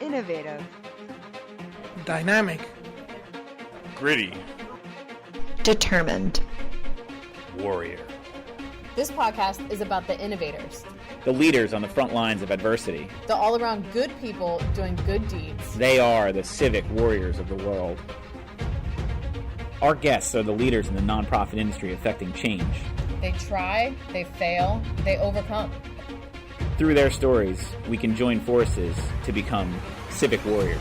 Innovative. Dynamic. Gritty. Determined. Warrior. This podcast is about the innovators, the leaders on the front lines of adversity, the all-around good people doing good deeds. They are the civic warriors of the world. Our guests are the leaders in the nonprofit industry affecting change. They try, they fail, they overcome. Through their stories, we can join forces to become civic warriors.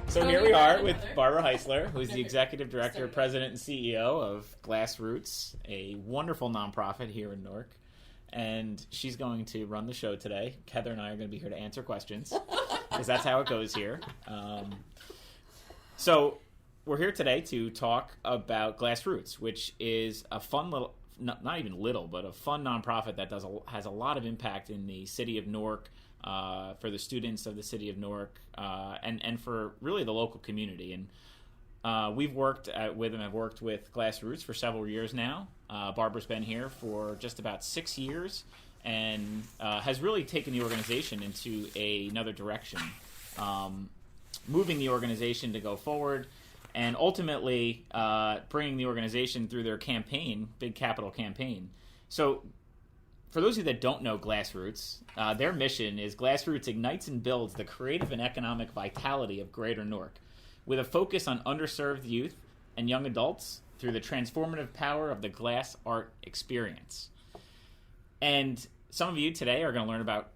So here we are with Barbara Heisler, who is the Executive Director, President, and CEO of GlassRoots, a wonderful nonprofit here in Newark. And she's going to run the show today. Heather and I are going to be here to answer questions, because that's how it goes here. So we're here today to talk about GlassRoots, which is a fun little, not even little, but a fun nonprofit that has a lot of impact in the city of Newark, for the students of the city of Newark, and for really the local community. And we've worked with them. I've worked with GlassRoots for several years now. Barbara's been here for just about 6 years and has really taken the organization into another direction, moving the organization to go forward and ultimately bringing the organization through their campaign, big capital campaign. So for those of you that don't know GlassRoots, their mission is GlassRoots ignites and builds the creative and economic vitality of Greater Newark, with a focus on underserved youth and young adults through the transformative power of the glass art experience. And some of you today are going to learn about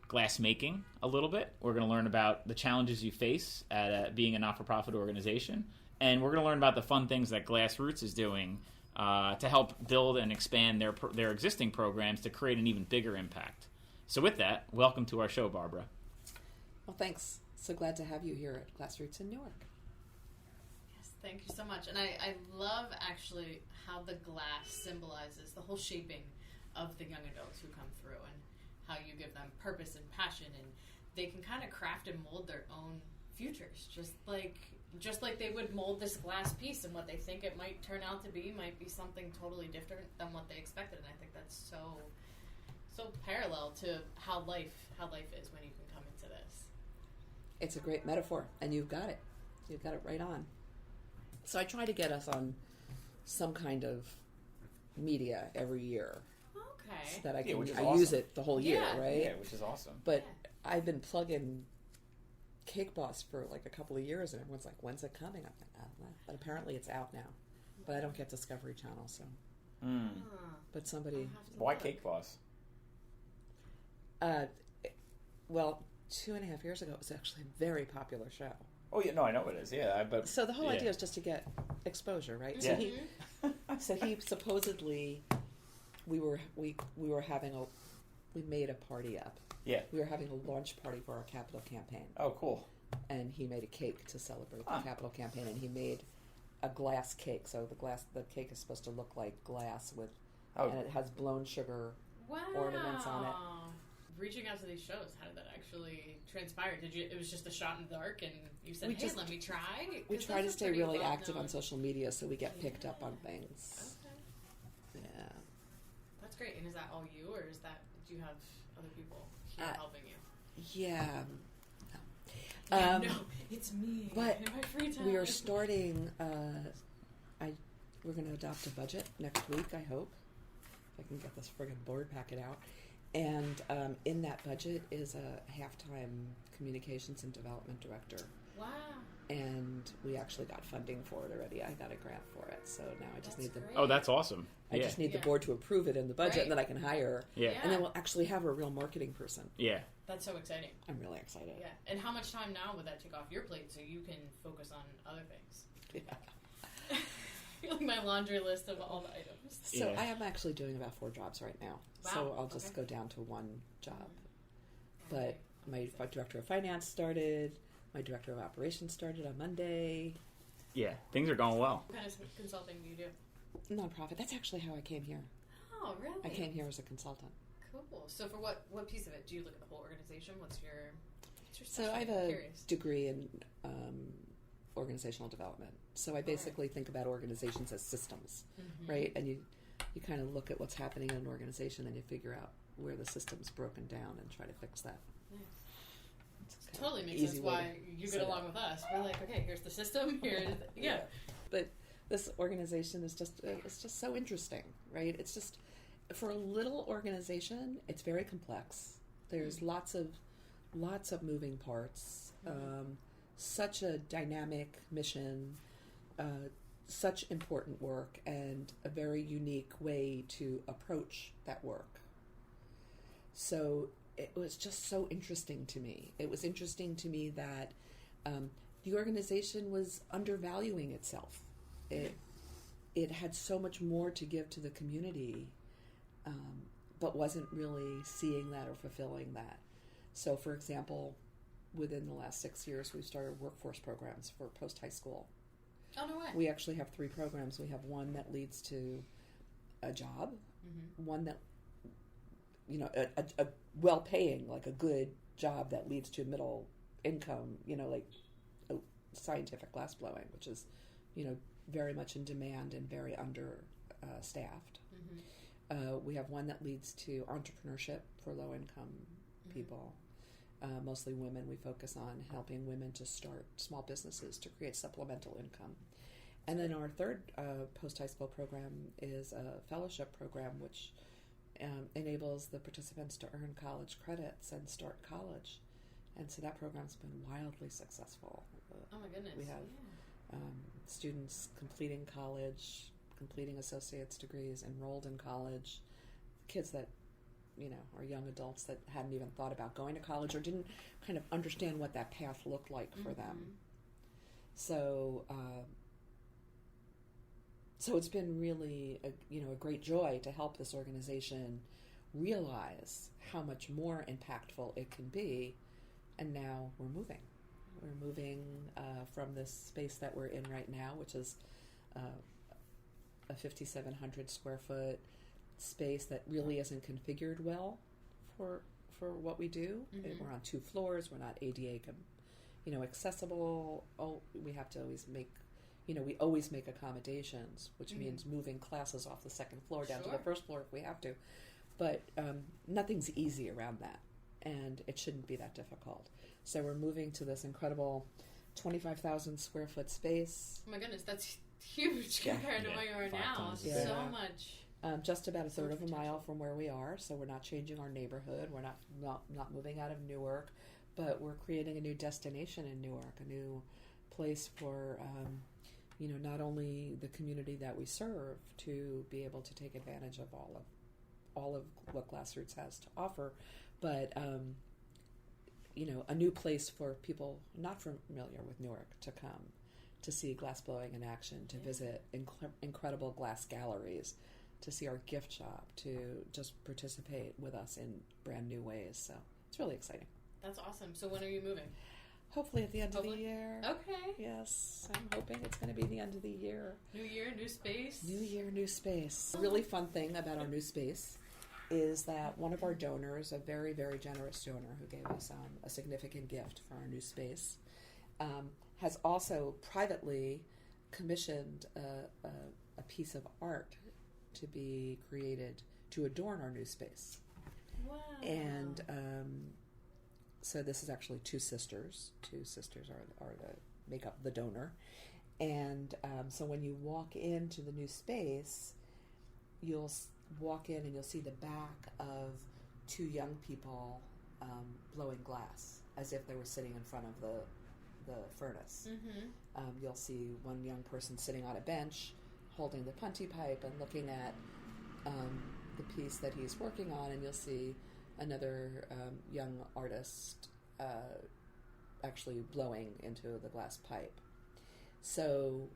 glass making a little bit. We're going to learn about the challenges you face at being a not-for-profit organization. And we're going to learn about the fun things that GlassRoots is doing to help build and expand their existing programs to create an even bigger impact. So with that, welcome to our show, Barbara. Well, thanks. So glad to have you here at GlassRoots in Newark. Yes, thank you so much. And I love actually how the glass symbolizes the whole shaping of the young adults who come through and how you give them purpose and passion, and they can kind of craft and mold their own futures, just like they would mold this glass piece, and what they think it might turn out to be might be something totally different than what they expected. And I think that's so parallel to how life is when you can come into this. It's a great metaphor, and you've got it. You've got it right on. So I try to get us on some kind of media every year. Okay. So that I can awesome. use it the whole year, right? Yeah, which is awesome. But I've been plugging Cake Boss for like a couple of years, and everyone's like, when's it coming? I'm like, I don't know. But apparently it's out now. But I don't get Discovery Channel, so. But somebody... Why Cake Boss? Well, 2.5 years ago, it was actually a very popular show. Oh, yeah, no, I know it is, yeah. But so the whole idea is just to get exposure, right? Yeah. So he supposedly, we made a party up. Yeah. We were having a launch party for our capital campaign. Oh, cool. And he made a cake to celebrate the capital campaign, and he made a glass cake. So the cake is supposed to look like glass and it has blown sugar ornaments on it. Reaching out to these shows, how did that actually transpire? It was just a shot in the dark, and you said, let me try? We try to stay really active on social media so we get picked up on things. Okay. Yeah. That's great. And is that all you, or do you have other people here helping you? Yeah. No, it's me. But in my free time. we are starting, we're going to adopt a budget next week, I hope. If I can get this friggin' board packet out. And in that budget is a halftime communications and development director. Wow. And we actually got funding for it already. I got a grant for it. So now I just need Oh, that's awesome. I just need the board to approve it in the budget, and then I can hire. Yeah. And then we'll actually have a real marketing person. Yeah. That's so exciting. I'm really excited. Yeah. And how much time now would that take off your plate so you can focus on other things? Yeah. I feel like my laundry list of all the items. So I am actually doing about 4 jobs right now. Wow. So I'll just go down to 1 job. But my director of finance started. My director of operations started on Monday. Yeah, things are going well. What kind of consulting do you do? Nonprofit. That's actually how I came here. Oh, really? I came here as a consultant. Cool. So for what piece of it? Do you look at the whole organization? What's your So I have a degree in organizational development. So I basically think about organizations as systems, right? And you kind of look at what's happening in an organization and you figure out where the system's broken down and try to fix that. Nice. It's kind Totally of makes easy sense way why to you set get it along up. with us. We're like, okay, here's the system. Here's yeah. But this organization is it's just so interesting, right? It's just, for a little organization, it's very complex. There's lots of moving parts. Such a dynamic mission, such important work, and a very unique way to approach that work. So it was just so interesting to me. It was interesting to me that the organization was undervaluing itself. It had so much more to give to the community, but wasn't really seeing that or fulfilling that. So, for example, within the last 6 years, we've started workforce programs for post-high school. Oh, no way. We actually have 3 programs. We have one that leads to a job, one that, a well-paying, like a good job that leads to middle income, like scientific glass blowing, which is, very much in demand and very understaffed. We have one that leads to entrepreneurship for low-income people. Mostly women. We focus on helping women to start small businesses to create supplemental income. And then our third post-high school program is a fellowship program, which enables the participants to earn college credits and start college. And so that program's been wildly successful. Oh my goodness. We have students completing college, completing associate's degrees, enrolled in college, kids that are young adults that hadn't even thought about going to college or didn't kind of understand what that path looked like for them. So, so it's been really a great joy to help this organization realize how much more impactful it can be, and now we're moving. We're moving from this space that we're in right now, which is a 5,700 square foot space that really isn't configured well for what we do. We're on 2 floors. We're not ADA accessible. We have to always make we always make accommodations, which means moving classes off the 2nd floor down to the 1st floor if we have to. But nothing's easy around that, and it shouldn't be that difficult. So we're moving to this incredible 25,000 square foot space. Oh my goodness, that's huge compared to where you are 5 now. times as big. So much. Just about a third of a mile from where we are, so we're not changing our neighborhood. We're not moving out of Newark, but we're creating a new destination in Newark, a new place for not only the community that we serve to be able to take advantage of all of what GlassRoots has to offer, but a new place for people not familiar with Newark to come to see glass blowing in action, to visit incredible glass galleries, to see our gift shop, to just participate with us in brand new ways. So it's really exciting. That's awesome. So when are you moving? Hopefully at the end of the year. Okay. Yes, I'm hoping it's going to be the end of the year. New year, new space. New year, new space. A really fun thing about our new space is that one of our donors, a very, very generous donor who gave us a significant gift for our new space, has also privately commissioned a piece of art to be created to adorn our new space. Wow. And so this is actually 2 sisters. 2 sisters are make up the donor. And so when you walk into the new space, you'll walk in and you'll see the back of 2 young people blowing glass as if they were sitting in front of the furnace. You'll see one young person sitting on a bench holding the punty pipe and looking at the piece that he's working on, and you'll see another young artist actually blowing into the glass pipe. So,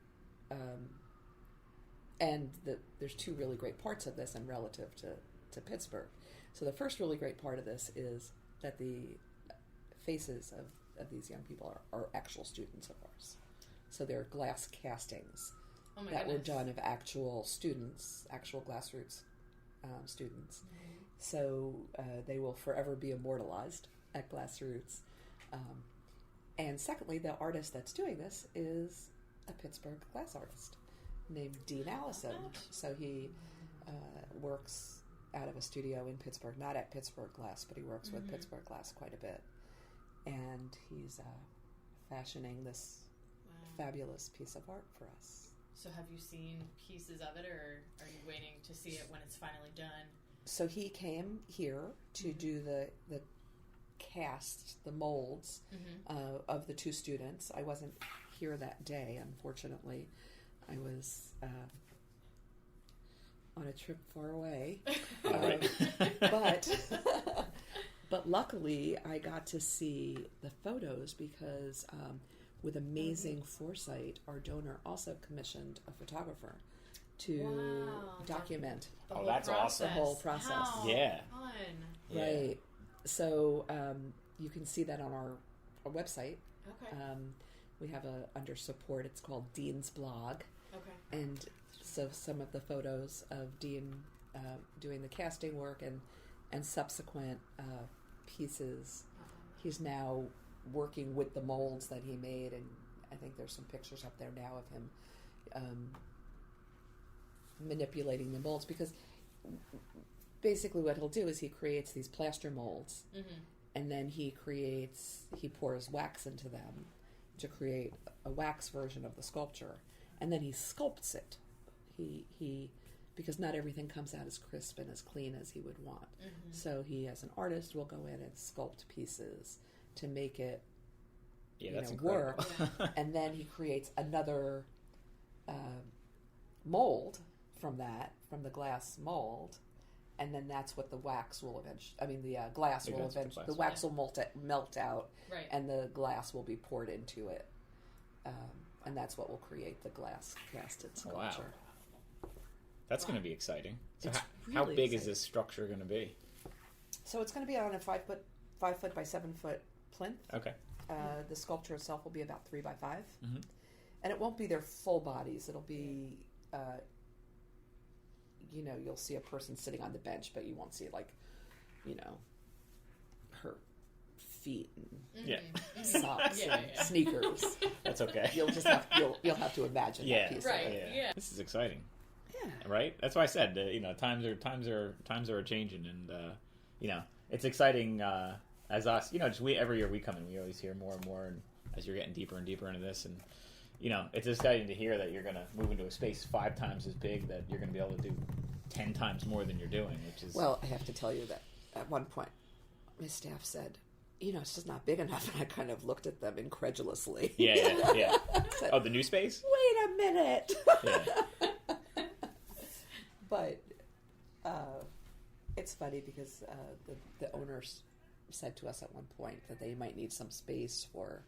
there's 2 really great parts of this and relative to Pittsburgh. So the first really great part of this is that the faces of these young people are actual students of ours. So they're glass castings that were done of actual students, actual GlassRoots students. So they will forever be immortalized at GlassRoots. And secondly, the artist that's doing this is a Pittsburgh glass artist named Dean Allison. So he works out of a studio in Pittsburgh, not at Pittsburgh Glass, but he works with Pittsburgh Glass quite a bit. And he's fashioning this fabulous piece of art for us. So have you seen pieces of it, or are you waiting to see it when it's finally done? So he came here to do the cast, the molds of the 2 students. I wasn't here that day, unfortunately. I was on a trip far away. But luckily I got to see the photos because with amazing foresight, our donor also commissioned a photographer to document The Oh, whole that's process. awesome. the whole process. How Yeah. fun. Yeah. Right. So you can see that on our website. Okay. We have under support, it's called Dean's Blog. Okay. And so some of the photos of Dean doing the casting work and subsequent pieces. He's now working with the molds that he made, and I think there's some pictures up there now of him manipulating the molds, because basically what he'll do is he creates these plaster molds, and then he pours wax into them to create a wax version of the sculpture, and then he sculpts it. He because not everything comes out as crisp and as clean as he would want. So he, as an artist, will go in and sculpt pieces to make it That's work. incredible. And then he creates another mold from the glass mold, and then that's what the wax will the glass will eventually, the wax will melt out, Right. and the glass will be poured into it, and that's what will create the glass casted sculpture. Wow. That's going to be exciting. So It's how really big is exciting. this structure going to be? So it's going to be on a 5 foot by 7 foot plinth. Okay. The sculpture itself will be about 3 by 5, Mhm. and it won't be their full bodies. It'll be, you'll see a person sitting on the bench, but you won't see her feet and Yeah. socks Yeah, and yeah. sneakers. That's okay. You'll have to imagine Yeah. that piece. Right. Of it. Yeah. This is exciting. Yeah. Right? That's why I said, times are changing, and it's exciting as us. Just every year we come in, we always hear more and more, and as you're getting deeper and deeper into this, and it's exciting to hear that you're going to move into a space 5 times as big, that you're going to be able to do 10 times more than you're doing, which is Well, I have to tell you that at one point, my staff said, it's just not big enough, and I kind of looked at them incredulously. yeah. Said, Oh, the new space? Wait a minute. Yeah. But it's funny because the owners said to us at one point that they might need some space for,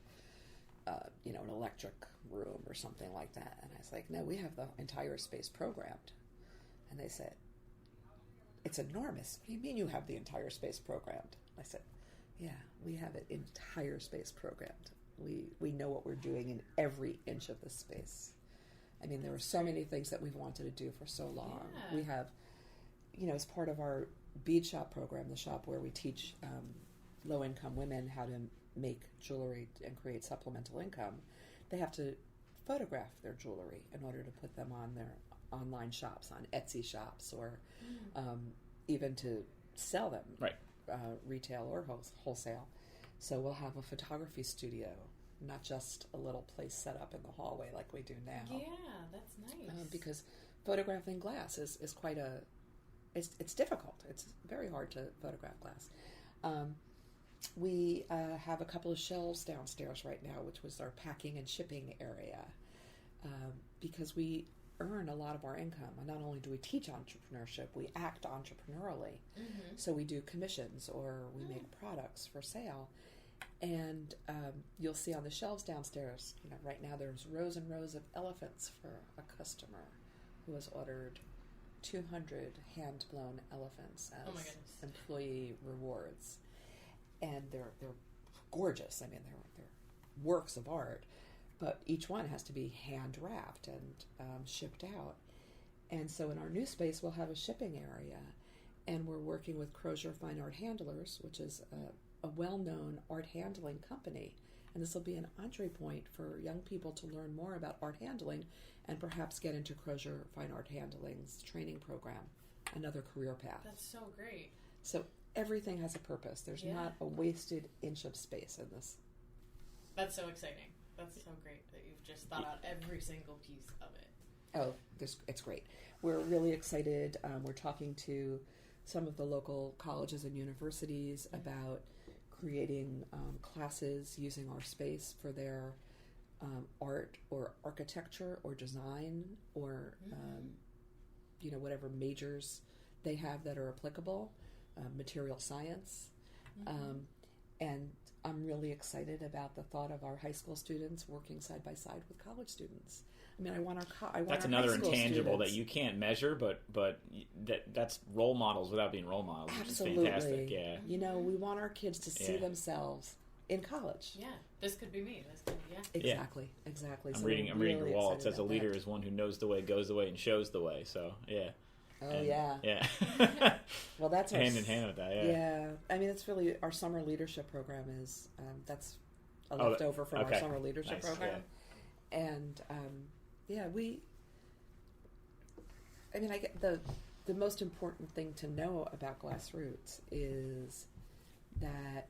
an electric room or something like that. And I was like, no, we have the entire space programmed. And they said, it's enormous. What do you mean you have the entire space programmed? I said, yeah, we have it entire space programmed. We know what we're doing in every inch of the space. I mean, there were so many things that we've wanted to do for so long. Yeah. We have, as part of our bead shop program, the shop where we teach low-income women how to make jewelry and create supplemental income, they have to photograph their jewelry in order to put them on their online shops, on Etsy shops, or even to sell them, Right. Retail or wholesale. So we'll have a photography studio, not just a little place set up in the hallway like we do now. Yeah, that's nice. Because photographing glass is quite it's difficult. It's very hard to photograph glass. We have a couple of shelves downstairs right now, which was our packing and shipping area, because we earn a lot of our income. And not only do we teach entrepreneurship, we act entrepreneurially. So we do commissions, or we make products for sale. And you'll see on the shelves downstairs, right now there's rows and rows of elephants for a customer who has ordered 200 hand-blown elephants Oh my as goodness. employee rewards. And they're gorgeous. I mean, they're works of art. But each one has to be hand-wrapped and shipped out. And so in our new space, we'll have a shipping area. And we're working with Crozier Fine Art Handlers, which is a well-known art handling company. And this will be an entree point for young people to learn more about art handling and perhaps get into Crozier Fine Art Handling's training program another career path. That's so great. So everything has a purpose. There's not a wasted inch of space in this. That's so exciting. That's so great that you've just thought out every single piece of it. Oh, it's great. We're really excited. We're talking to some of the local colleges and universities about creating classes using our space for their art or architecture or design or whatever majors they have that are applicable, material science. And I'm really excited about the thought of our high school students working side by side with college students. I mean, I want that's our another high school intangible students. that you can't measure, but that's role models without being role models, which Absolutely. is fantastic. Yeah. You know, we want our kids to see Yeah. themselves in college. Yeah, this could be me. This could be, Exactly. I'm So reading we're your really wall. It excited says a about leader that. is one who knows the way, goes the way, and shows the way. So yeah. Oh, And- yeah. Yeah. Well, that's our hand in hand with that. Yeah. Yeah, I mean, it's really our summer leadership program is that's a Oh, leftover from okay. our summer leadership Nice, program, and I mean, I get the most important thing to know about GlassRoots is that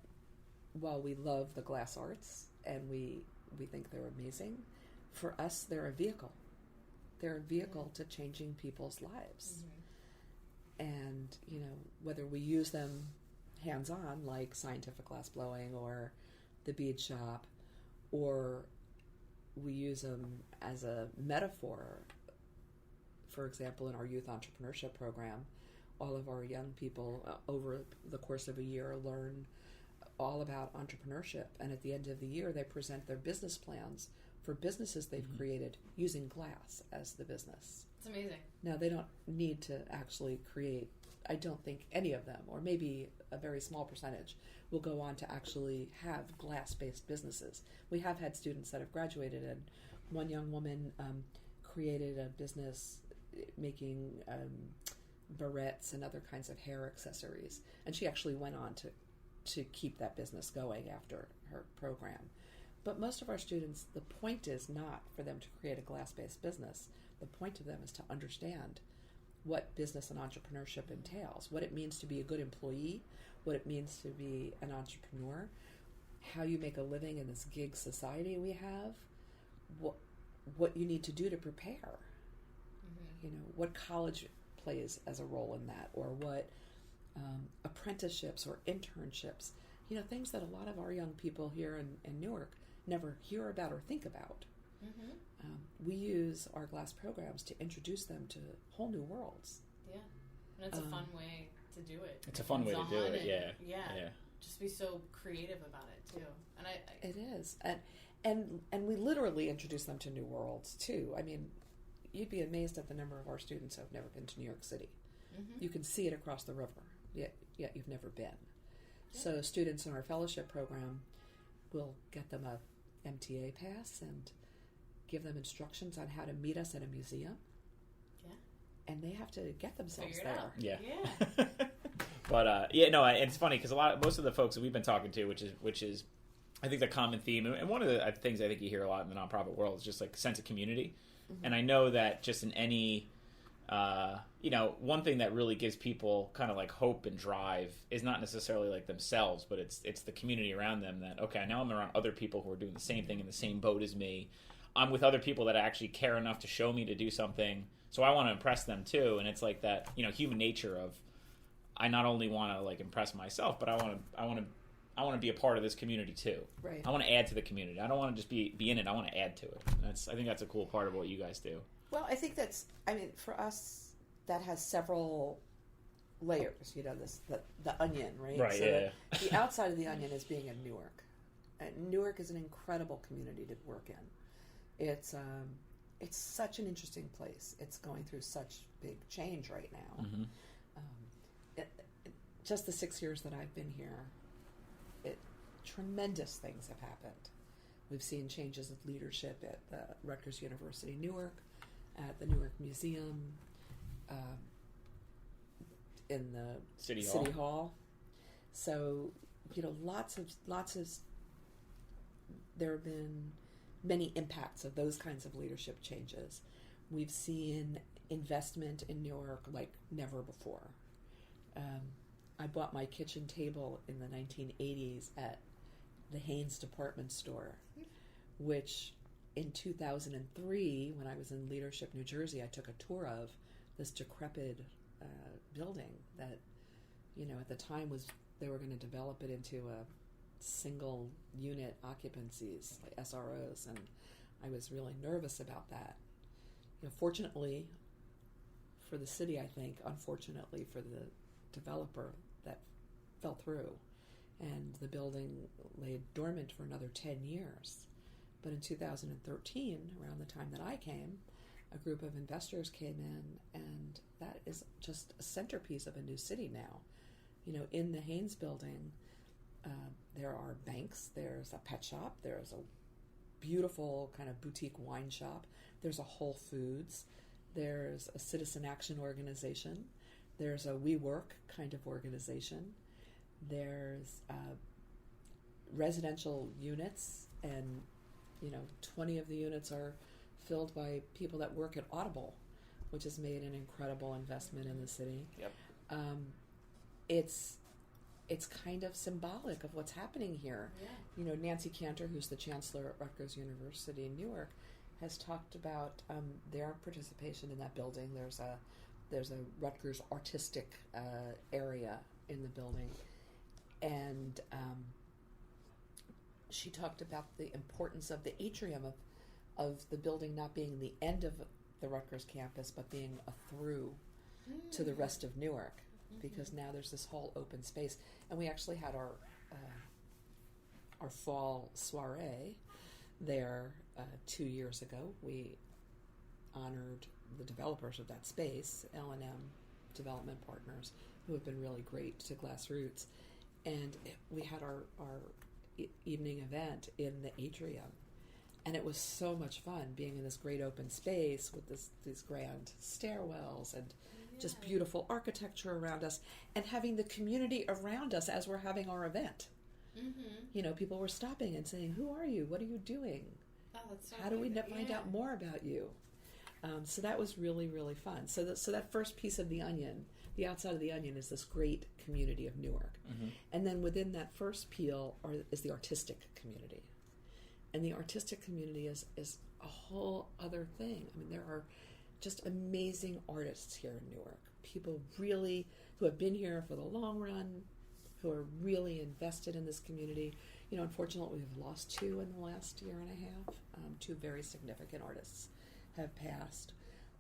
while we love the glass arts and we think they're amazing, for us they're a vehicle. They're a vehicle to changing people's lives. And, whether we use them hands-on, like scientific glass blowing or the bead shop, or we use them as a metaphor. For example, in our youth entrepreneurship program, all of our young people over the course of a year learn all about entrepreneurship. And at the end of the year, they present their business plans for businesses they've created using glass as the business. It's amazing. Now, they don't need to actually create, I don't think any of them, or maybe a very small percentage, will go on to actually have glass-based businesses. We have had students that have graduated, and one young woman created a business making barrettes and other kinds of hair accessories. And she actually went on to keep that business going after her program. But most of our students, the point is not for them to create a glass-based business. The point of them is to understand what business and entrepreneurship entails, what it means to be a good employee, what it means to be an entrepreneur, how you make a living in this gig society we have, what you need to do to prepare, what college plays as a role in that, or what apprenticeships or internships, things that a lot of our young people here in Newark never hear about or think about. We use our glass programs to introduce them to whole new worlds. Yeah, and it's a fun way to do it. It's a fun way to do it. Yeah. Just be so creative about it too. And I It is, and we literally introduce them to new worlds too. I mean, you'd be amazed at the number of our students who have never been to New York City. You can see it across the river, yet you've never been. So students in our fellowship program will get them a MTA pass and give them instructions on how to meet us at a museum. And they have to get themselves figure it there. out. Yeah. But it's funny because most of the folks that we've been talking to, which is, I think the common theme, and one of the things I think you hear a lot in the nonprofit world is just like a sense of community. And I know that just in any, one thing that really gives people kind of like hope and drive is not necessarily like themselves, but it's the community around them that, okay, now I'm around other people who are doing the same thing in the same boat as me. I'm with other people that actually care enough to show me to do something. So I want to impress them too. And it's like that, human nature of, I not only want to like impress myself, but I want to be a part of this community too. Right. I want to add to the community. I don't want to just be in it. I want to add to it. I think that's a cool part of what you guys do. Well, I think for us, that has several layers, the onion, right? Right, So the outside of the onion is being in Newark. And Newark is an incredible community to work in. It's such an interesting place. It's going through such big change right now. Just the 6 years that I've been here, tremendous things have happened. We've seen changes of leadership at the Rutgers University Newark, at the Newark Museum, in the City Hall. So, lots of there have been many impacts of those kinds of leadership changes. We've seen investment in Newark like never before. I bought my kitchen table in the 1980s at the Haynes department store, which in 2003, when I was in Leadership, New Jersey, I took a tour of this decrepit building that, at the time they were going to develop it into a single unit occupancies, like SROs, and I was really nervous about that. Fortunately for the city, I think, unfortunately for the developer, that fell through, and the building lay dormant for another 10 years. But in 2013, around the time that I came, a group of investors came in, and that is just a centerpiece of a new city now. In the Haynes building, there are banks, there's a pet shop, there's a beautiful kind of boutique wine shop, there's a Whole Foods, there's a citizen action organization, there's a WeWork kind of organization, there's residential units, and 20 of the units are filled by people that work at Audible, which has made an incredible investment in the city. Yep. It's kind of symbolic of what's happening here. Yeah. Nancy Cantor, who's the chancellor at Rutgers University in Newark, has talked about their participation in that building. There's a Rutgers artistic area in the building, and she talked about the importance of the atrium of the building not being the end of the Rutgers campus, but being a through to the rest of Newark, because now there's this whole open space. And we actually had our fall soiree there 2 years ago. We honored the developers of that space, L&M Development Partners, who have been really great to GlassRoots. And we had our evening event in the atrium. And it was so much fun being in this great open space with these grand stairwells and just beautiful architecture around us, and having the community around us as we're having our event. Mm-hmm. People were stopping and saying, "Who are you? What are you doing? Oh, that's so How do we good. find out more about you?" So that was really, really fun. So that first piece of the onion, the outside of the onion, is this great community of Newark. Mm-hmm. And then within that first peel is the artistic community. And the artistic community is a whole other thing. I mean, there are just amazing artists here in Newark. People really who have been here for the long run, who are really invested in this community. Unfortunately, we've lost 2 in the last year and a half. 2 very significant artists have passed.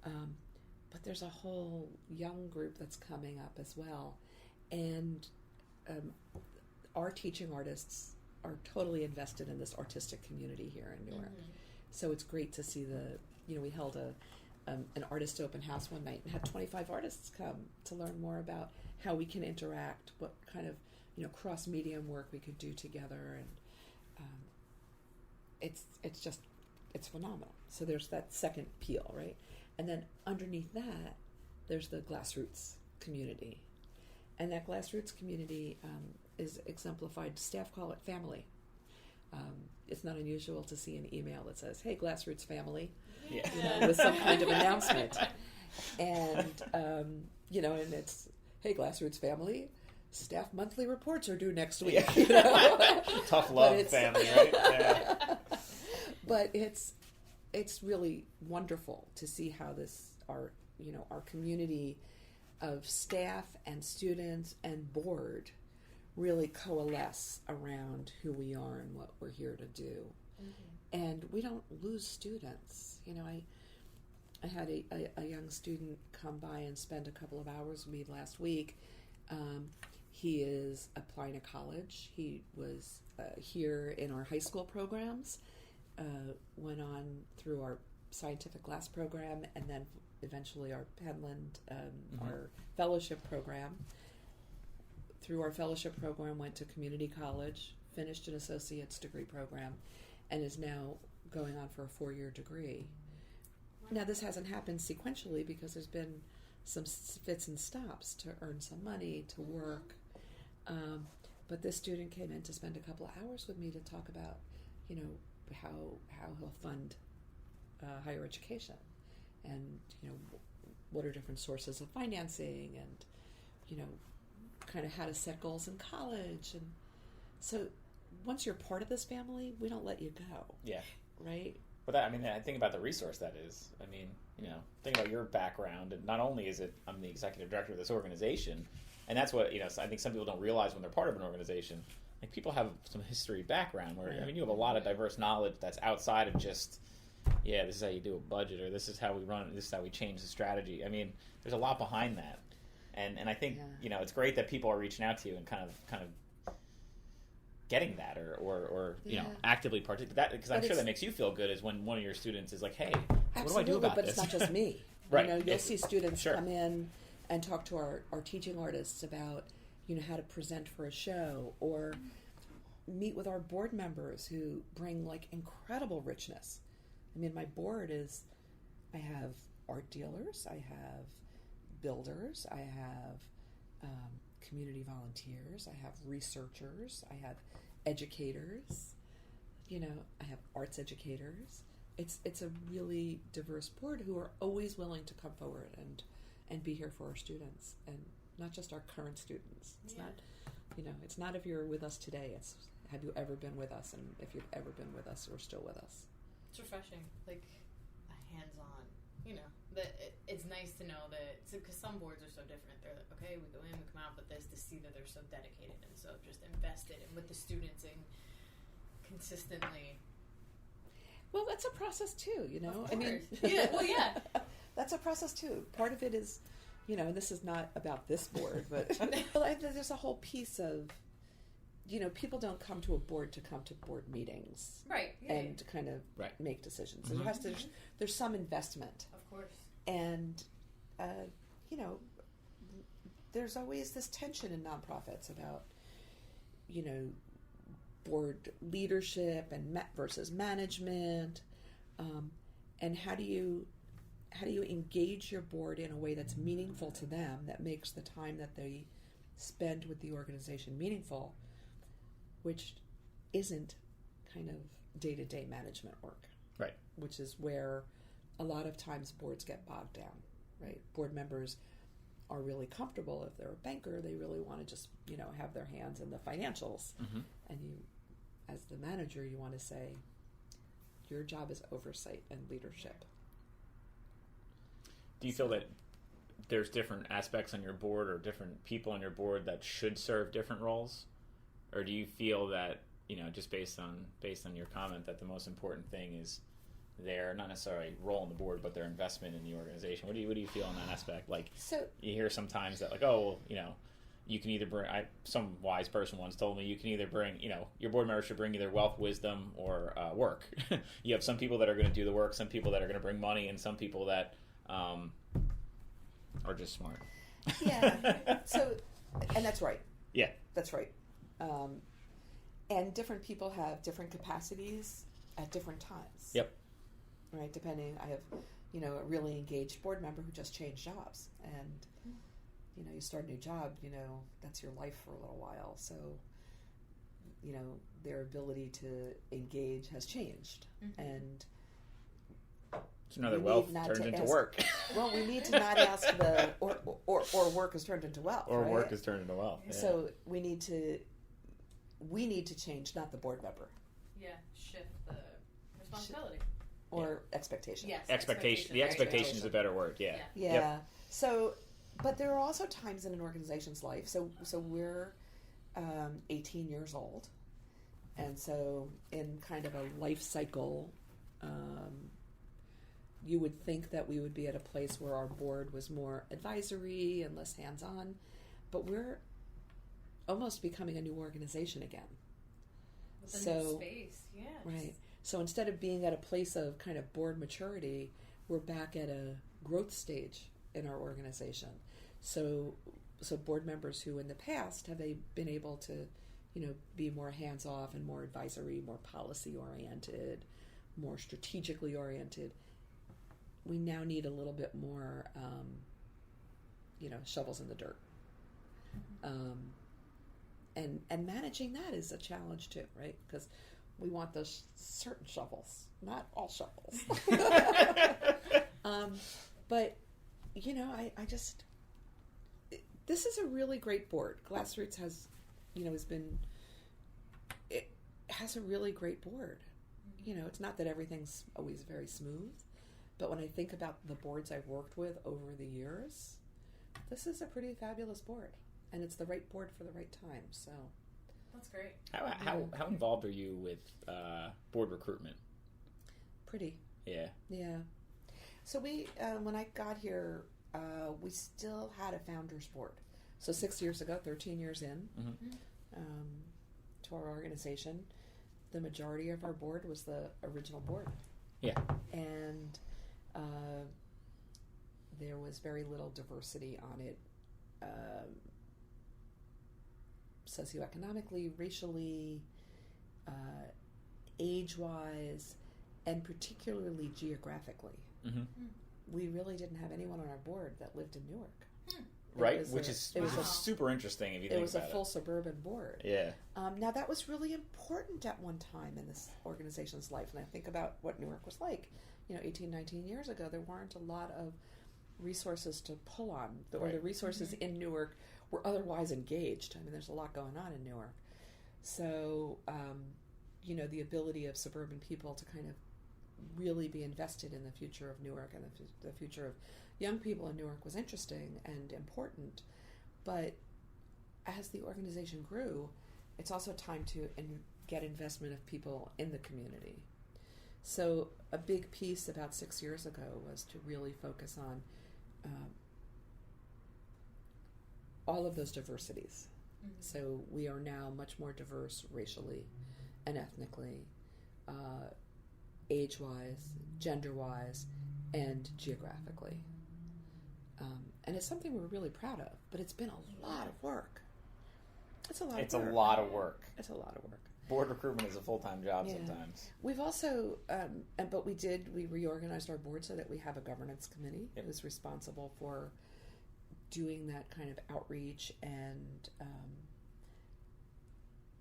But there's a whole young group that's coming up as well. And our teaching artists are totally invested in this artistic community here in Newark. Mm-hmm. So it's great to see we held an artist open house one night and had 25 artists come to learn more about how we can interact, what kind of cross-medium work we could do together, and it's phenomenal. So there's that second peel, right? And then underneath that, there's the GlassRoots community. And that GlassRoots community is exemplified. Staff call it family. It's not unusual to see an email that says, "Hey, GlassRoots family," with some kind of announcement. And, and it's, "Hey, GlassRoots family, staff monthly reports are due next week." Tough love family, right? Yeah. But it's really wonderful to see how our community of staff and students and board really coalesce around who we are and what we're here to do. Mm-hmm. And we don't lose students. I had a young student come by and spend a couple of hours with me last week. He is applying to college. He was here in our high school programs, went on through our scientific glass program, and then eventually our Penland, our fellowship program. Through our fellowship program, went to community college, finished an associate's degree program, and is now going on for a 4-year degree. Now, this hasn't happened sequentially because there's been some fits and stops to earn some money, to work. But this student came in to spend a couple of hours with me to talk about, how he'll fund higher education, and what are different sources of financing, and kind of how to set goals in college. And so once you're part of this family, we don't let you go. Yeah. Right? But I think about the resource that is. Think about your background, and not only is it I'm the executive director of this organization, and that's what I think some people don't realize when they're part of an organization. Like, people have some history background where you have a lot of diverse knowledge that's outside of just this is how you do a budget, or this is how we run it, this is how we change the strategy. There's a lot behind that, and I think it's great that people are reaching out to you and kind of getting that or actively participate, because I'm sure that makes you feel good is when one of your students is like, hey, what do I do about but this? It's not just me. Right. You'll see students Sure. come in and talk to our teaching artists about how to present for a show, or meet with our board members who bring like incredible richness. My board is, I have art dealers, I have builders, I have community volunteers, I have researchers, I have educators, I have arts educators. It's a really diverse board who are always willing to come forward and be here for our students, and not just our current students. It's not, it's not if you're with us today, it's have you ever been with us, and if you've ever been with us, you're still with us. It's refreshing, like a hands-on. It's nice to know that, because some boards are so different. They're like, okay, we go in, we come out, but this to see that they're so dedicated and so just invested and with the students and consistently. Well, that's a process too, yeah. That's a process too. Part of it is, and this is not about this board, but there's a whole piece of, people don't come to a board to come to board meetings, right? Yeah, and kind of make decisions. So there's some investment, of course, and there's always this tension in nonprofits about, board leadership and versus management, and how do you engage your board in a way that's meaningful to them, that makes the time that they spend with the organization meaningful, which isn't kind of day-to-day management work, right? Which is where a lot of times boards get bogged down, right? Board members are really comfortable. If they're a banker, they really want to just have their hands in the financials, and you, as the manager, you want to say your job is oversight and leadership. Do you feel that there's different aspects on your board or different people on your board that should serve different roles? Or do you feel that, just based on your comment, that the most important thing is their, not necessarily role on the board, but their investment in the organization? What do you feel on that aspect? Like, so, you hear sometimes that, like, oh, well, you can either bring, some wise person once told me, you can either bring, your board members should bring either wealth, wisdom, or work. You have some people that are going to do the work, some people that are going to bring money, and some people that are just smart. Yeah. So, and that's right. Yeah. That's right. And different people have different capacities at different times. Yep. Right. Depending, I have, a really engaged board member who just changed jobs, and you start a new job, that's your life for a little while. So, their ability to engage has changed, and so another wealth turned into work. Well, we need to not ask or work has turned into wealth. Or right? work has turned into wealth. Yeah. So we need to change, not the board member. Yeah, shift the responsibility. Or expectation. Yes. Expectation. The expectation is a better word. Yeah. Yeah. Yep. So, but there are also times in an organization's life. So we're 18 years old, and so in kind of a life cycle, you would think that we would be at a place where our board was more advisory and less hands-on, but we're almost becoming a new organization again. With a new space, yeah. Right. So instead of being at a place of kind of board maturity, we're back at a growth stage in our organization. So board members who in the past have been able to, be more hands-off and more advisory, more policy-oriented, more strategically oriented, we now need a little bit more, shovels in the dirt. And managing that is a challenge too, right? Because we want those certain shovels, not all shovels. But I just, this is a really great board. GlassRoots has, it has a really great board. It's not that everything's always very smooth, but when I think about the boards I've worked with over the years, this is a pretty fabulous board, and it's the right board for the right time. So that's great. How involved are you with board recruitment? Pretty. Yeah. Yeah. So we, when I got here, we still had a founders board. So 6 years ago, 13 years in to our organization, the majority of our board was the original board. Yeah. And there was very little diversity on it, socioeconomically, racially, age-wise, and particularly geographically. Mm-hmm. We really didn't have anyone on our board that lived in Newark. Right, which is super interesting if you think about it. It was a full suburban board. Yeah. Now that was really important at one time in this organization's life, and I think about what Newark was like. 18, 19 years ago, there weren't a lot of resources to pull on, or the resources in Newark were otherwise engaged. I mean, there's a lot going on in Newark. So, the ability of suburban people to kind of really be invested in the future of Newark and the future of young people in Newark was interesting and important. But as the organization grew, it's also time to get investment of people in the community. So a big piece about 6 years ago was to really focus on all of those diversities. Mm-hmm. So we are now much more diverse racially and ethnically, age-wise, gender-wise, and geographically. And it's something we're really proud of, but it's been a lot of work. It's a lot of work. It's a lot of work. Board recruitment is a full-time job sometimes. We've also, we reorganized our board so that we have a governance committee who's responsible for doing that kind of outreach and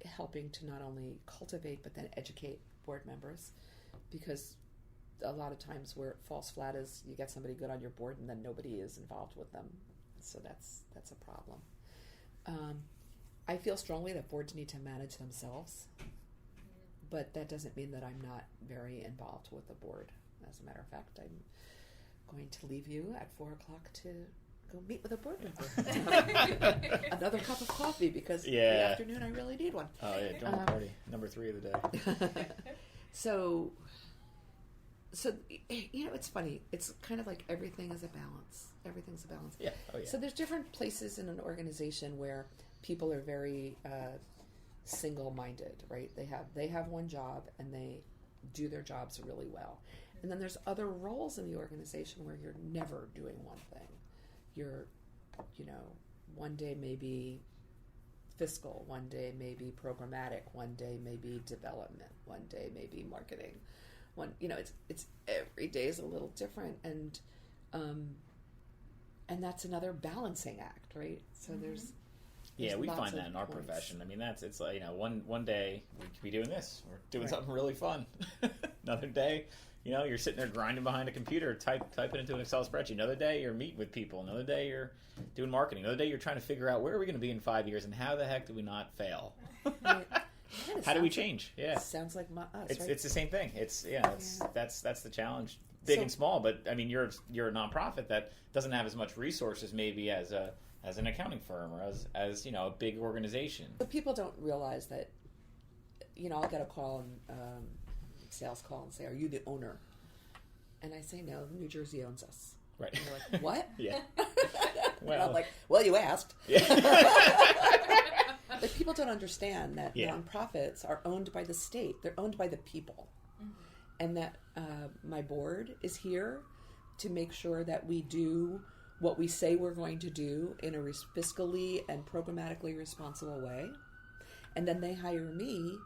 helping to not only cultivate but then educate board members, because a lot of times where it falls flat is you get somebody good on your board and then nobody is involved with them. So that's a problem. I feel strongly that boards need to manage themselves, but that doesn't mean that I'm not very involved with the board. As a matter of fact, I'm going to leave you at 4:00 to go meet with a board member. Another cup of coffee, because in the afternoon I really need one. Oh yeah, join the party. Number 3 of the day. So it's funny. It's kind of like everything is a balance. Everything's a balance. Yeah. Oh yeah. So there's different places in an organization where people are very single-minded, right? They have one job and they do their jobs really well. And then there's other roles in the organization where you're never doing one thing. You're, one day maybe fiscal, one day maybe programmatic, one day maybe development, one day maybe marketing. It's every day is a little different, and that's another balancing act, right? So there's we lots find that in our points. profession. I mean, it's like, one day we could be doing this, we're doing something really fun. Another day, you're sitting there grinding behind a computer, typing into an Excel spreadsheet. Another day you're meeting with people. Another day you're doing marketing. Another day you're trying to figure out where are we going to be in 5 years and how the heck do we not fail? How do we change? Yeah, sounds like us. Right? It's the same thing. That's the challenge, big and small. But I mean, you're a nonprofit that doesn't have as much resources maybe as an accounting firm or as a big organization. But people don't realize that. I'll get a call and sales call and say, "Are you the owner?" And I say, "No, New Jersey owns us." Right. And they're like, "What?" Yeah. Well, I'm like, "Well, you asked." Yeah. But people don't understand that nonprofits are owned by the state. They're owned by the people. Mm-hmm. And that my board is here to make sure that we do what we say we're going to do in a fiscally and programmatically responsible way. And then they hire me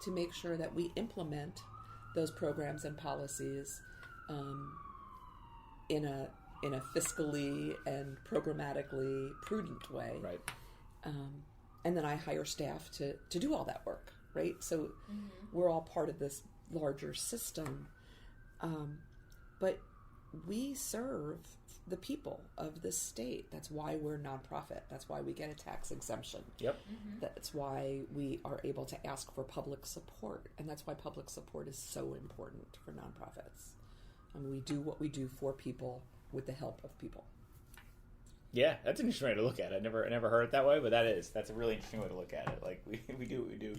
to make sure that we implement those programs and policies in a fiscally and programmatically prudent way. Right. And then I hire staff to do all that work, right? So we're all part of this larger system. But we serve the people of this state. That's why we're nonprofit. That's why we get a tax exemption. Yep. That's why we are able to ask for public support, and that's why public support is so important for nonprofits. We do what we do for people with the help of people. Yeah, that's an interesting way to look at it. I never heard it that way, but that's a really interesting way to look at it. Like we do what we do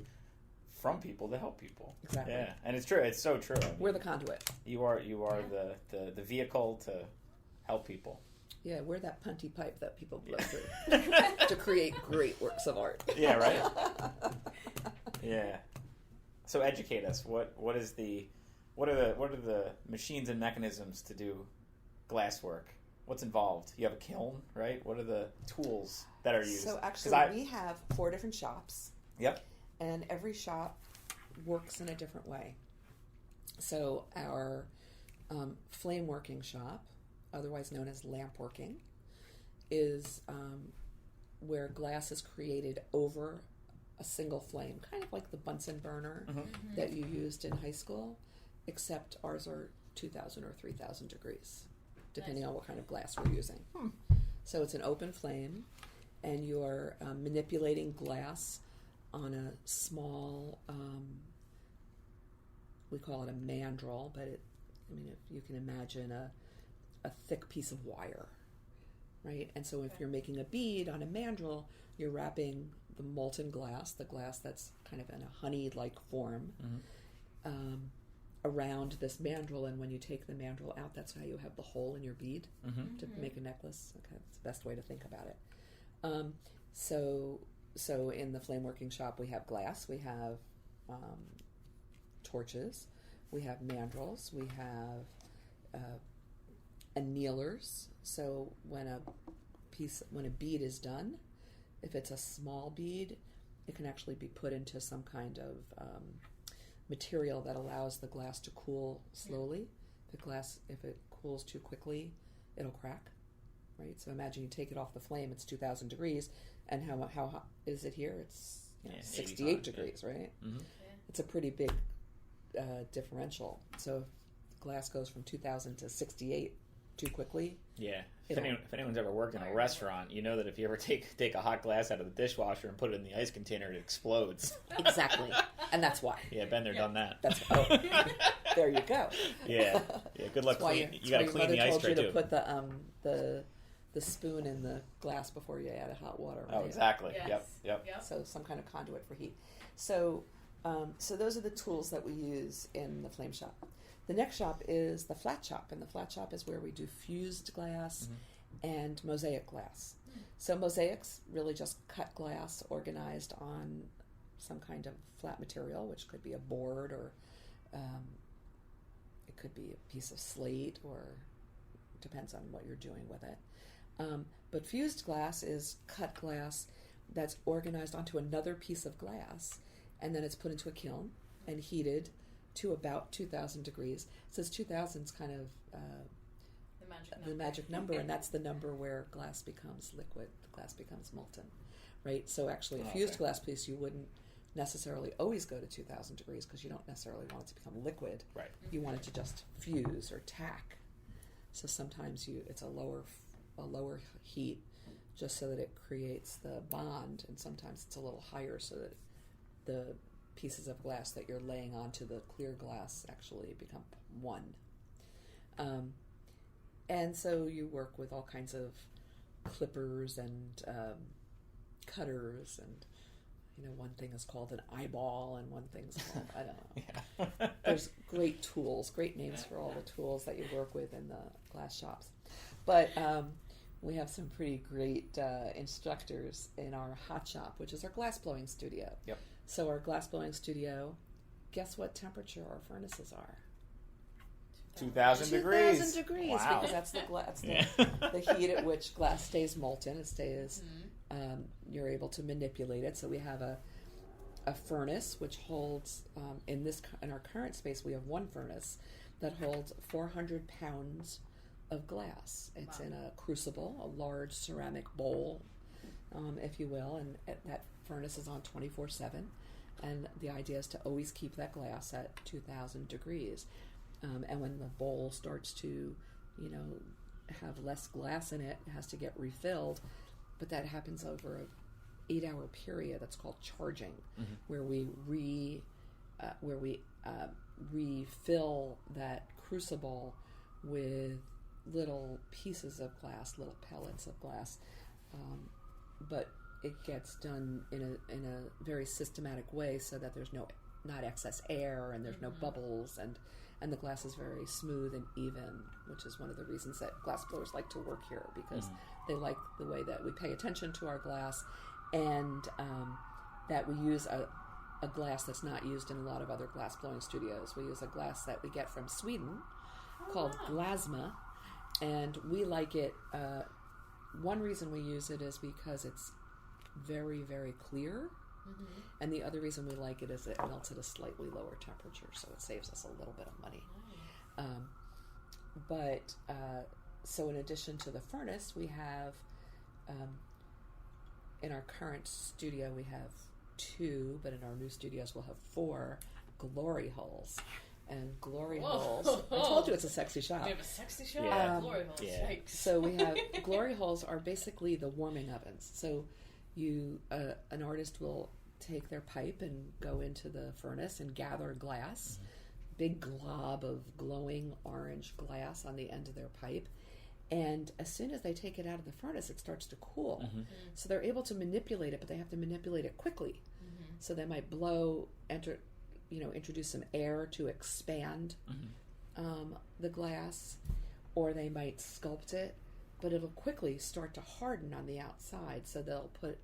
from people to help people. Exactly. Yeah, and it's true. It's so true. I mean, We're the conduit. you are the vehicle to help people. Yeah, we're that punty pipe that people blow through to create great works of art. Yeah, right. Yeah. So educate us. What are the machines and mechanisms to do glass work? What's involved? You have a kiln, right? What are the tools that are used? So actually, we have 4 different shops. Yep. And every shop works in a different way. So our flame working shop, otherwise known as lamp working, is where glass is created over a single flame, kind of like the Bunsen burner that you used in high school, except ours are 2,000 or 3,000 degrees, depending on what kind of glass we're using. So it's an open flame, and you're manipulating glass on a small, we call it a mandrel, but if you can imagine a thick piece of wire, right? And so if you're making a bead on a mandrel, you're wrapping the molten glass, the glass that's kind of in a honey-like form, around this mandrel, and when you take the mandrel out, that's how you have the hole in your bead to make a necklace. Okay, that's the best way to think about it. So in the flame working shop, we have glass, we have torches, we have mandrels, we have annealers. So when a bead is done, if it's a small bead, it can actually be put into some kind of material that allows the glass to cool slowly. If it cools too quickly, it'll crack. Right. So imagine you take it off the flame; it's 2,000 degrees, and how hot is it here? It's 68 degrees, right? Mm-hmm. It's a pretty big differential. So if glass goes from 2,000 to 68 too quickly. Yeah. If anyone's ever worked in a restaurant, you know that if you ever take a hot glass out of the dishwasher and put it in the ice container, it explodes. Exactly. And that's why. Yeah, been there, done that. There you go. Yeah. Good luck cleaning. You got to clean the ice tray too. Your mother told you to put the spoon in the glass before you add hot water. Right? Oh, exactly. Yes. Yep. So some kind of conduit for heat. So those are the tools that we use in the flame shop. The next shop is the flat shop, and the flat shop is where we do fused glass and mosaic glass. So mosaics really just cut glass organized on some kind of flat material, which could be a board, or it could be a piece of slate, or depends on what you're doing with it. But fused glass is cut glass that's organized onto another piece of glass, and then it's put into a kiln and heated to about 2,000 degrees. So 2,000 is kind of the magic number, and that's the number where glass becomes liquid, the glass becomes molten, right? So actually a fused glass piece, you wouldn't necessarily always go to 2,000 degrees because you don't necessarily want it to become liquid. Right. You want it to just fuse or tack. So sometimes it's a lower heat just so that it creates the bond, and sometimes it's a little higher so that the pieces of glass that you're laying onto the clear glass actually become one. And so you work with all kinds of clippers and cutters, and one thing is called an eyeball and one thing's called, I don't know. There's great tools, great names for all the tools that you work with in the glass shops. But we have some pretty great instructors in our hot shop, which is our glass blowing studio. Yep. So our glass blowing studio, guess what temperature our furnaces are? 2,000 degrees. 2,000 degrees, Wow. because that's the heat at which glass stays molten. It stays. You're able to manipulate it. So we have a furnace which holds in our current space we have one furnace that holds 400 pounds of glass. It's in a crucible, a large ceramic bowl, if you will, and that furnace is on 24/7, and the idea is to always keep that glass at 2,000 degrees. And when the bowl starts to have less glass in it. It has to get refilled, but that happens over a 8-hour period. That's called charging, where we refill that crucible with little pieces of glass, little pellets of glass, but it gets done in a very systematic way so that there's not excess air and there's no bubbles, and the glass is very smooth and even, which is one of the reasons that glass blowers like to work here, because they like the way that we pay attention to our glass, and that we use a glass that's not used in a lot of other glass blowing studios. We use a glass that we get from Sweden called Glasma, and we like it. One reason we use it is because it's very, very clear, and the other reason we like it is it melts at a slightly lower temperature, so it saves us a little bit of money. So in addition to the furnace, we have, in our current studio, we have 2, but in our new studios we'll have 4 glory holes. And glory holes, I told you it's a sexy shop. We have a sexy shop? Yeah. Glory holes, yikes. So we have, glory holes are basically the warming ovens. So an artist will take their pipe and go into the furnace and gather glass, big glob of glowing orange glass on the end of their pipe. And as soon as they take it out of the furnace, it starts to cool. So they're able to manipulate it, but they have to manipulate it quickly. So they might introduce some air to expand the glass, or they might sculpt it, but it'll quickly start to harden on the outside. So they'll put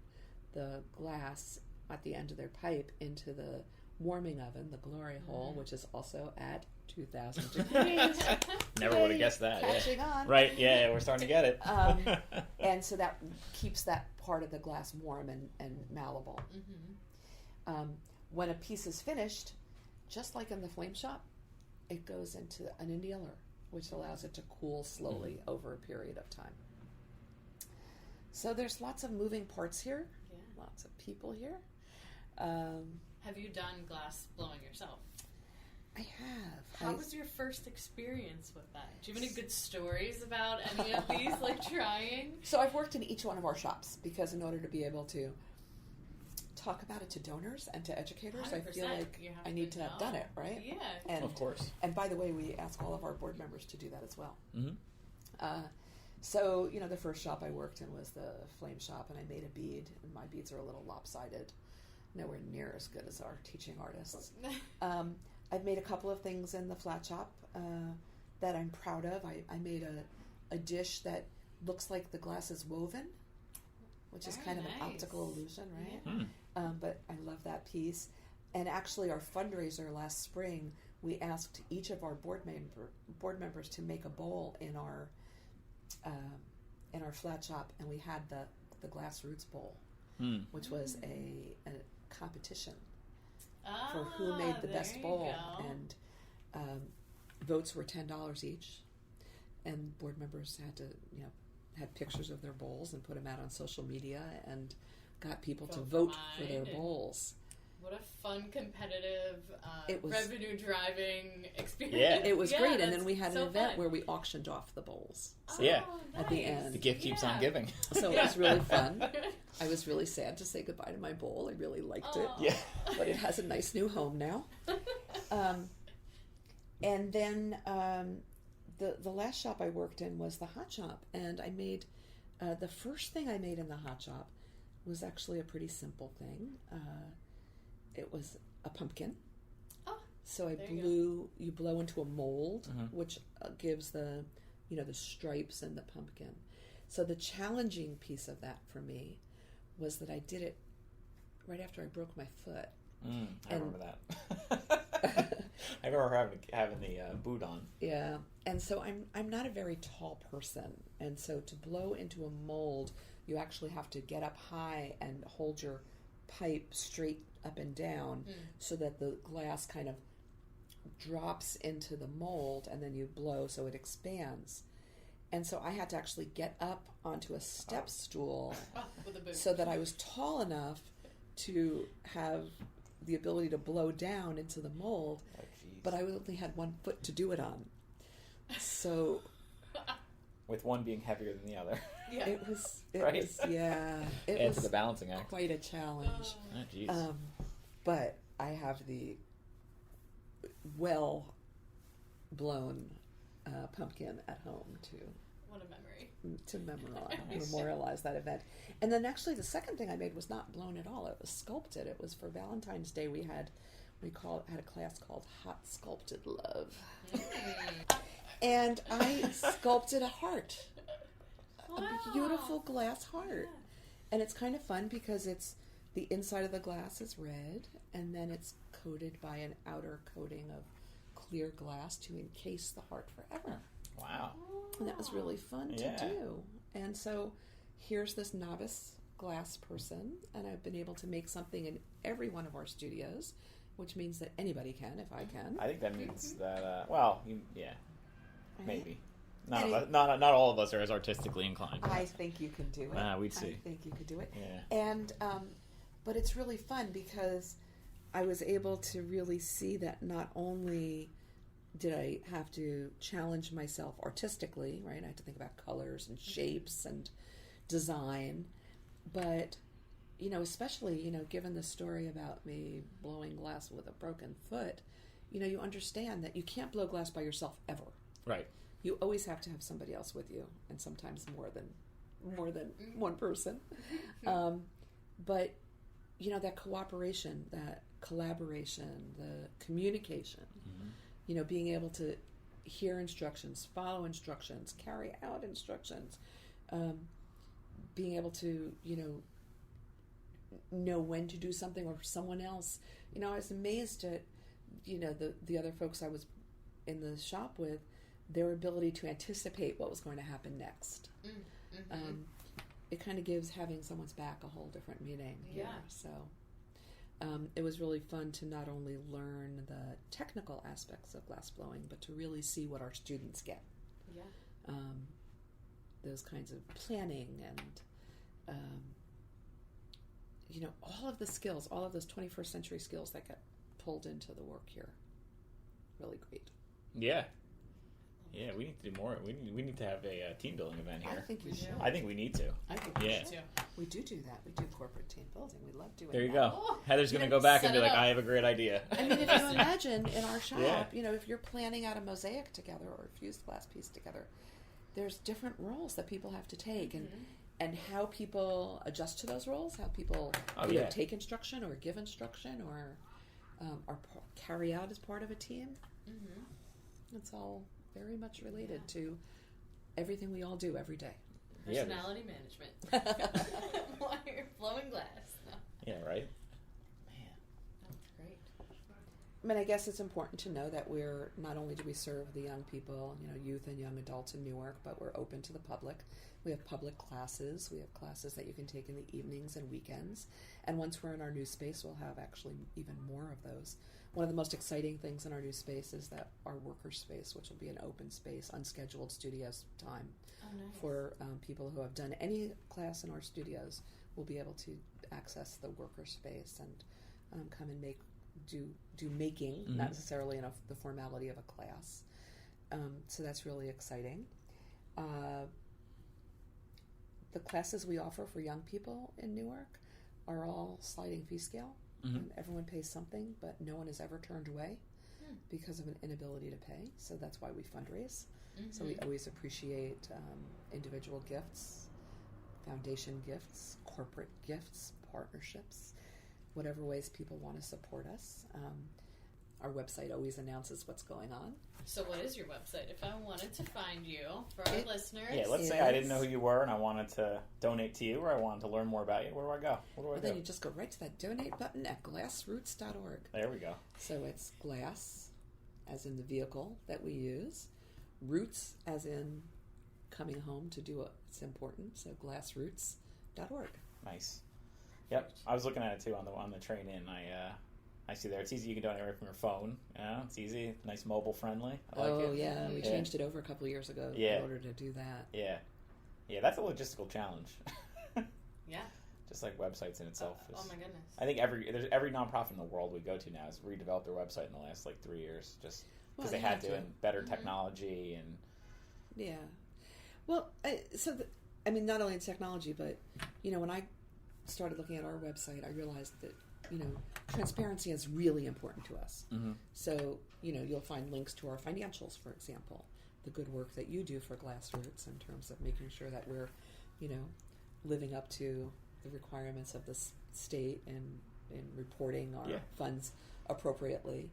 the glass at the end of their pipe into the warming oven, the glory hole, which is also at 2,000 degrees. Never would have guessed that. Catching on. Right, yeah, we're starting to get it. And so that keeps that part of the glass warm and malleable. When a piece is finished, just like in the flame shop, it goes into an annealer, which allows it to cool slowly over a period of time. So there's lots of moving parts here, lots of people here. Have you done glass blowing yourself? I have. How was your first experience with that? Do you have any good stories about any of these, trying? So I've worked in each one of our shops, because in order to be able to talk about it to donors and to educators, I feel like I need to have done it, right? Yeah. And, of course. And by the way, we ask all of our board members to do that as well. So, the first shop I worked in was the flame shop, and I made a bead, and my beads are a little lopsided, nowhere near as good as our teaching artists. I've made a couple of things in the flat shop that I'm proud of. I made a dish that looks like the glass is woven, which is kind of an optical illusion, right? But I love that piece. And actually, our fundraiser last spring, we asked each of our board members to make a bowl in our flat shop, and we had the GlassRoots bowl, which was a competition for who made the best bowl, and votes were $10 each, and board members had to had pictures of their bowls and put them out on social media and got people to vote for their bowls. What a fun, competitive, It was- revenue-driving experience. Yeah. It was great, and then that's we had an so event fun. where we auctioned off the bowls. So Yeah. at the nice. end. The gift keeps on giving. So it was really fun. I was really sad to say goodbye to my bowl. I really liked it. Aw. Yeah. But it has a nice new home now. And then the last shop I worked in was the hot shop, and I made the first thing I made in the hot shop was actually a pretty simple thing. It was a pumpkin. Oh, so I there you you blow into a mold, which gives the the stripes and the pumpkin. So the challenging piece of that for me was that I did it right after I broke my foot. I remember that. I remember having the boot on. Yeah, and so I'm not a very tall person, and so to blow into a mold, you actually have to get up high and hold your pipe straight up and down so that the glass kind of drops into the mold, and then you blow so it expands. And so I had to actually get up onto a step stool with a boot. so that I was tall enough to have the ability to blow down into the mold, Oh, jeez. but I only had one foot to do it on. So with one being heavier than the other. Yeah. It was, Right. it Add was to the balancing act. quite a challenge. Oh, jeez. But I have the well blown pumpkin at home What a memory. to memorialize that event. And then actually the second thing I made was not blown at all. It was sculpted. It was for Valentine's Day. We had a class called Hot Sculpted Love. And I sculpted a heart. Wow. A beautiful glass heart. And it's kind of fun because it's the inside of the glass is red and then it's coated by an outer coating of clear glass to encase the heart forever. Wow. And that was really fun Yeah. to do. And so here's this novice glass person, and I've been able to make something in every one of our studios, which means that anybody can if I can. I think that means that, maybe. Not all of us are as artistically inclined. I think you can do it. We'd see. I think you could do it. Yeah. And but it's really fun because I was able to really see that not only did I have to challenge myself artistically, right? I had to think about colors and shapes and design, but especially given the story about me blowing glass with a broken foot, you understand that you can't blow glass by yourself ever. Right. You always have to have somebody else with you, and sometimes more than one person. But that cooperation, that collaboration, the communication, being able to hear instructions, follow instructions, carry out instructions, being able to know when to do something, or someone else. I was amazed at the other folks I was in the shop with, their ability to anticipate what was going to happen next. It kind of gives having someone's back a whole different meaning here. So it was really fun to not only learn the technical aspects of glass blowing, but to really see what our students get. Yeah. Those kinds of planning and all of the skills, all of those 21st century skills that get pulled into the work here. Really great. Yeah. Yeah, we need to do more. We need to have a team building event here. I think we should. I think we need to. I think we Yeah. should. We do that. We do corporate team building. We love doing that. There you go. Oh, Heather's going to go back and be like, I have a great idea. I mean, if you imagine in our shop, Yeah. if you're planning out a mosaic together or a fused glass piece together, there's different roles that people have to take, and how people adjust to those roles, how people take instruction or give instruction or carry out as part of a team. It's all very much related to everything we all do every day. Personality management. While you're blowing glass. No. Yeah, right? That's great. I mean, I guess it's important to know that we're, not only do we serve the young people, youth and young adults in Newark, but we're open to the public. We have public classes. We have classes that you can take in the evenings and weekends. And once we're in our new space, we'll have actually even more of those. One of the most exciting things in our new space is that our worker space, which will be an open space, unscheduled studios time for people who have done any class in our studios, will be able to access the worker space and come and do making, not necessarily in the formality of a class. So that's really exciting. The classes we offer for young people in Newark are all sliding fee scale. Everyone pays something, but no one is ever turned away because of an inability to pay. So that's why we fundraise. So we always appreciate individual gifts, foundation gifts, corporate gifts, partnerships, whatever ways people want to support us. Our website always announces what's going on. So what is your website? If I wanted to find you for our listeners. Yeah, let's say I didn't know who you were and I wanted to donate to you, or I wanted to learn more about you. Where do I go? What do I do? Then you just go right to that donate button at glassroots.org. There we go. So it's glass, as in the vehicle that we use, roots, as in coming home to do what's important. So glassroots.org. Nice. Yep, I was looking at it too on the train in. I see there. It's easy. You can donate right from your phone. It's easy. Nice, mobile friendly. I like it. Yeah, we changed it over a couple of years ago in order to do that. Yeah. That's a logistical challenge. Yeah. Just like websites in itself. Oh my goodness. I think every nonprofit in the world we go to now has redeveloped their website in the last 3 years, just because they had to, and better technology and. Yeah. Well, not only in technology, but, when I started looking at our website, I realized that, transparency is really important to us. Mm-hmm. So, you'll find links to our financials, for example, the good work that you do for GlassRoots in terms of making sure that we're, living up to the requirements of the state and reporting our funds appropriately.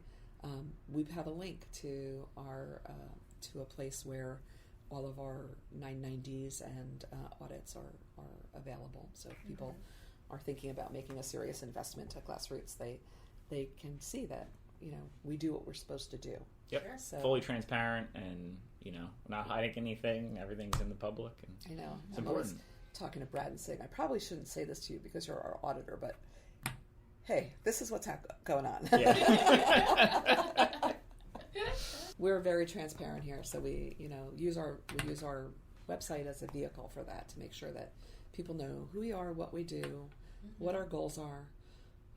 We have a link to our to a place where all of our 990s and audits are available. So if people are thinking about making a serious investment at GlassRoots, they can see that we do what we're supposed to do. Yep. Sure. So, fully transparent and not hiding anything. Everything's in the public. And I know. it's I'm important. always talking to Brad and saying, I probably shouldn't say this to you because you're our auditor, but hey, this is what's going on. Yeah. We're very transparent here, so we use our website as a vehicle for that, to make sure that people know who we are, what we do, what our goals are.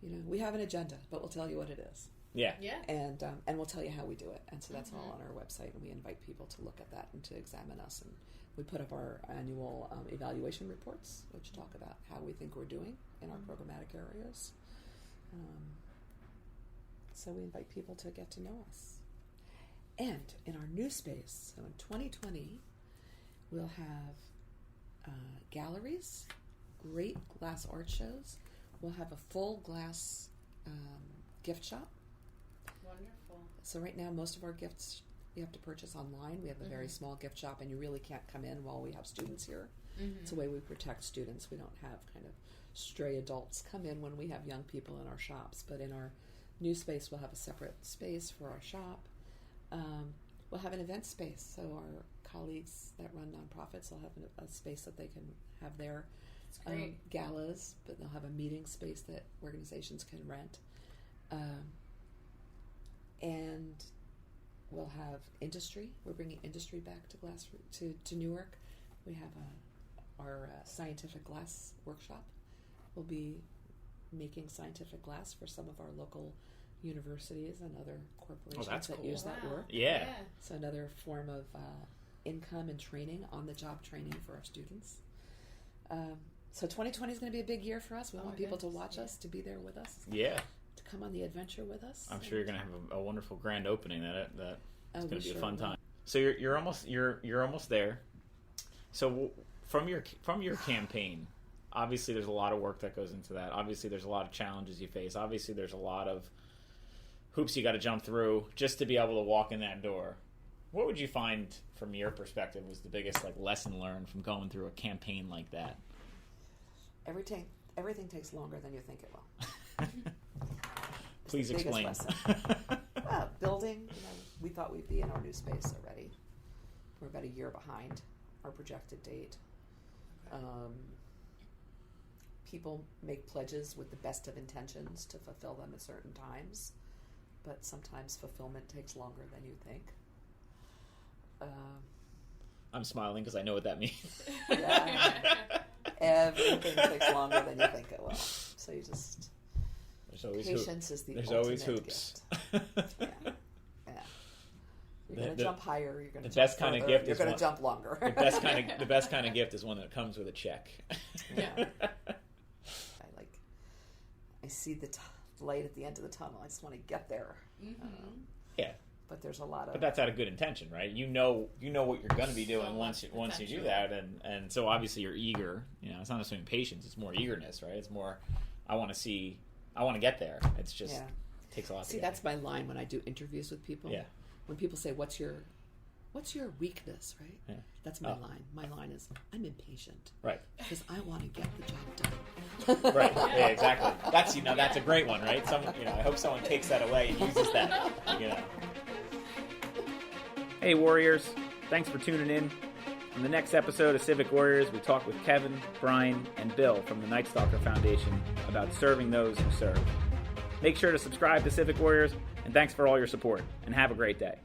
We have an agenda, but we'll tell you what it is. Yeah. Yeah. And we'll tell you how we do it. And so that's all on our website, and we invite people to look at that and to examine us. And we put up our annual evaluation reports, which talk about how we think we're doing in our programmatic areas. So we invite people to get to know us. And in our new space, so in 2020, we'll have galleries, great glass art shows. We'll have a full glass gift shop. Wonderful. So right now, most of our gifts you have to purchase online. We have a very small gift shop, and you really can't come in while we have students here. It's a way we protect students. We don't have kind of stray adults come in when we have young people in our shops. But in our new space, we'll have a separate space for our shop. We'll have an event space, so our colleagues that run nonprofits will have a space that they can have their galas, but they'll have a meeting space that organizations can rent. And we'll have industry. We're bringing industry back to GlassRoots to Newark. We have our scientific glass workshop. We'll be making scientific glass for some of our local universities and other corporations that use that work. Yeah. So another form of income and training, on-the-job training for our students. So 2020 is going to be a big year for us. We want people to watch us, to be there with us. Yeah. To come on the adventure with us. I'm sure you're going to have a wonderful grand opening. It's going to be a fun time. Will. So you're almost there. So from your campaign, obviously there's a lot of work that goes into that. Obviously there's a lot of challenges you face. Obviously there's a lot of hoops you got to jump through just to be able to walk in that door. What would you find, from your perspective, was the biggest lesson learned from going through a campaign like that? Everything takes longer than you think it will. Please explain. Building, we thought we'd be in our new space already. We're about a year behind our projected date. People make pledges with the best of intentions to fulfill them at certain times, but sometimes fulfillment takes longer than you think. I'm smiling because I know what that means. Everything takes longer than you think it will. So you just... There's always patience is the There's ultimate always hoops. Gift. Yeah. You're going to jump higher. You're going to the jump best kind further, of gift you're is going to jump longer. the best kind of gift is one that comes with a check. Yeah. I see the light at the end of the tunnel. I just want to get there. Yeah. But there's a lot of. But that's out of good intention, right? You know what you're going to be doing once you do that, and so obviously you're eager. It's not necessarily patience; it's more eagerness, right? It's more, I want to get there. It's just it takes a lot. See, that's my line when I do interviews with people. Yeah. When people say, "What's your weakness?" Right? Yeah. That's my line. My line is, "I'm impatient." Right. Because I want to get the job done. Right. Yeah. Exactly. That's a great one, right? I hope someone takes that away and uses that. Hey, Warriors. Thanks for tuning in. On the next episode of Civic Warriors, we talk with Kevin, Brian, and Bill from the Night Stalker Foundation about serving those who serve. Make sure to subscribe to Civic Warriors, and thanks for all your support, and have a great day.